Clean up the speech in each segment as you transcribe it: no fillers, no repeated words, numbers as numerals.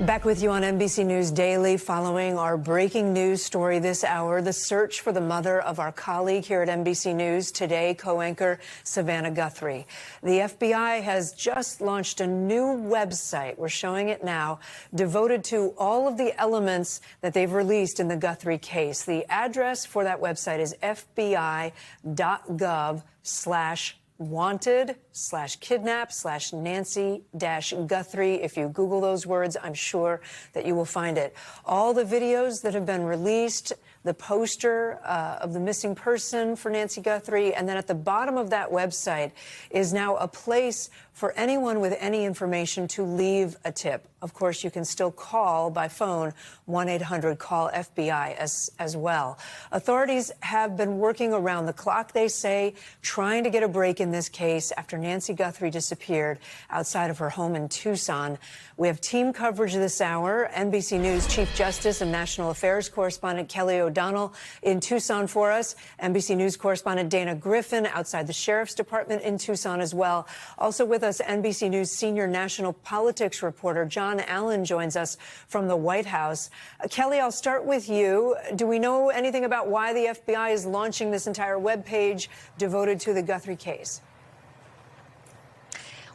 Back with you on NBC News Daily, following our breaking news story this hour, the search for the mother of our colleague here at NBC News today, co-anchor Nancy Guthrie. The FBI has just launched a new website, we're showing it now, devoted to all of the elements that they've released in the Guthrie case. The address for that website is fbi.gov/wanted/kidnap/Nancy-Guthrie. If you Google those words, I'm sure that you will find it. All the videos that have been released, the poster of the missing person for Nancy Guthrie, and then at the bottom of that website is now a place for anyone with any information to leave a tip. Of course, you can still call by phone 1-800-CALL-FBI as well. Authorities have been working around the clock, they say, trying to get a break in this case after Nancy Guthrie disappeared outside of her home in Tucson. We have team coverage this hour. NBC News Chief Justice and National Affairs correspondent Kelly O'Donnell in Tucson for us. NBC News correspondent Dana Griffin outside the Sheriff's Department in Tucson as well. Also with us, NBC News senior national politics reporter John Allen joins us from the White House. Kelly, I'll start with you. Do we know anything about why the FBI is launching this entire webpage devoted to the Guthrie case?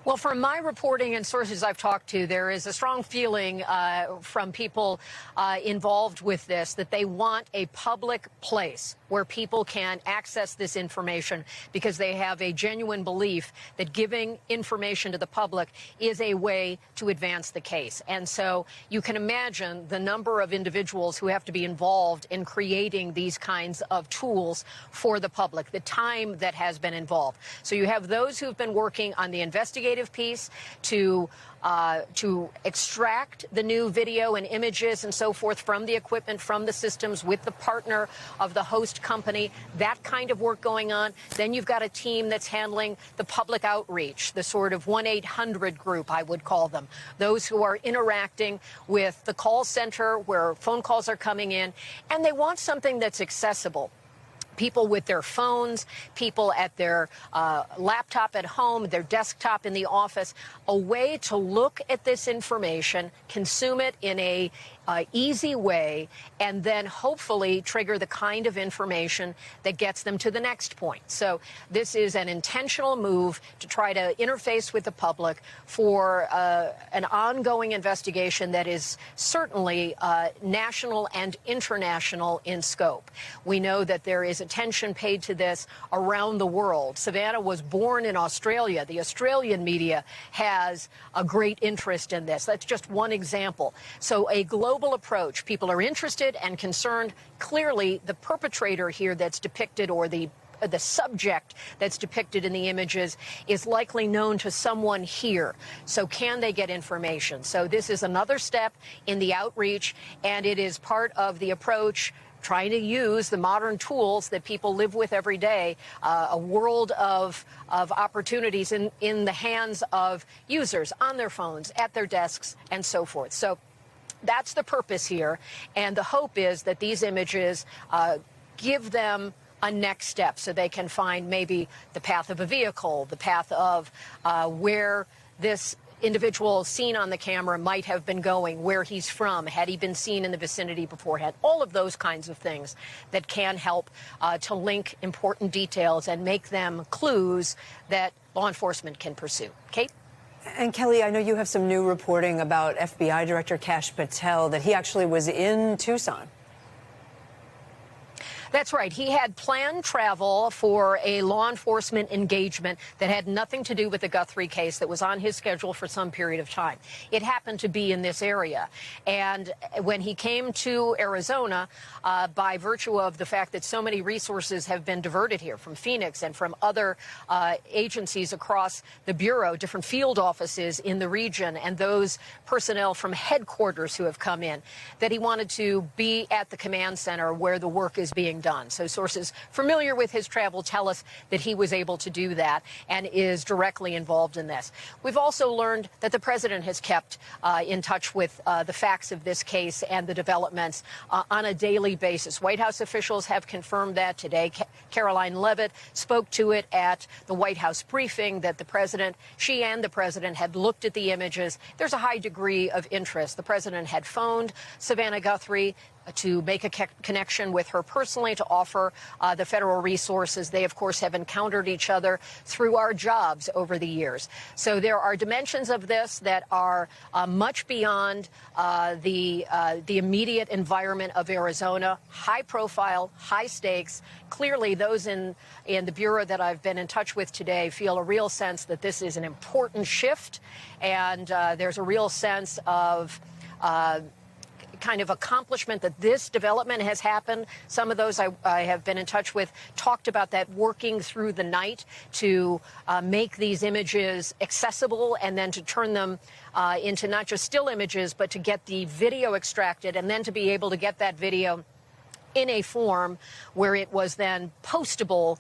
Well, from my reporting and sources I've talked to, there is a strong feeling from people involved with this that they want a public place where people can access this information because they have a genuine belief that giving information to the public is a way to advance the case. And so you can imagine the number of individuals who have to be involved in creating these kinds of tools for the public, the time that has been involved. So you have those who've been working on the investigative piece to extract the new video and images and so forth from the equipment, from the systems with the partner of the host company, that kind of work going on. Then you've got a team that's handling the public outreach, the sort of 1-800 group, I would call them, those who are interacting with the call center where phone calls are coming in, and they want something that's accessible. People with their phones, people at their laptop at home, their desktop in the office, a way to look at this information, consume it in a easy way, and then hopefully trigger the kind of information that gets them to the next point. So this is an intentional move to try to interface with the public for an ongoing investigation that is certainly national and international in scope. We know that there is attention paid to this around the world. Savannah was born in Australia. The Australian media has a great interest in this. That's just one example. So a global approach. People are interested and concerned. Clearly, the perpetrator here that's depicted, or the subject that's depicted in the images, is likely known to someone here. So can they get information? So this is another step in the outreach, and it is part of the approach trying to use the modern tools that people live with every day, a world of opportunities in the hands of users on their phones, at their desks, and so forth. So that's the purpose here, and the hope is that these images give them a next step so they can find maybe the path of a vehicle, the path of where this individual seen on the camera might have been going, where he's from, had he been seen in the vicinity beforehand, all of those kinds of things that can help to link important details and make them clues that law enforcement can pursue. Kate? And Kelly, I know you have some new reporting about FBI Director Kash Patel, that he actually was in Tucson. That's right. He had planned travel for a law enforcement engagement that had nothing to do with the Guthrie case that was on his schedule for some period of time. It happened to be in this area. And when he came to Arizona, by virtue of the fact that so many resources have been diverted here from Phoenix and from other agencies across the Bureau, different field offices in the region, and those personnel from headquarters who have come in, that he wanted to be at the command center where the work is being done. So sources familiar with his travel tell us that he was able to do that and is directly involved in this. We've also learned that the president has kept in touch with the facts of this case and the developments on a daily basis. White House officials have confirmed that today. Caroline Leavitt spoke to it at the White House briefing that she and the president had looked at the images. There's a high degree of interest. The president had phoned Savannah Guthrie to make a connection with her personally to offer the federal resources. They, of course, have encountered each other through our jobs over the years. So there are dimensions of this that are much beyond the immediate environment of Arizona. High profile, high stakes. Clearly, those in the Bureau that I've been in touch with today feel a real sense that this is an important shift, and there's a real sense of kind of accomplishment that this development has happened. Some of those I have been in touch with talked about that, working through the night to make these images accessible and then to turn them into not just still images, but to get the video extracted and then to be able to get that video in a form where it was then postable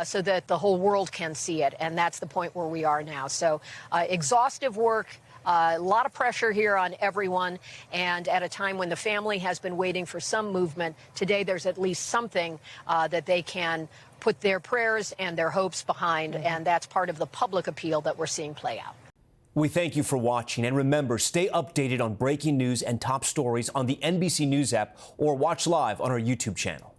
so that the whole world can see it. And that's the point where we are now. So exhaustive work. A lot of pressure here on everyone, and at a time when the family has been waiting for some movement, today there's at least something that they can put their prayers and their hopes behind, and that's part of the public appeal that we're seeing play out. We thank you for watching, and remember, stay updated on breaking news and top stories on the NBC News app or watch live on our YouTube channel.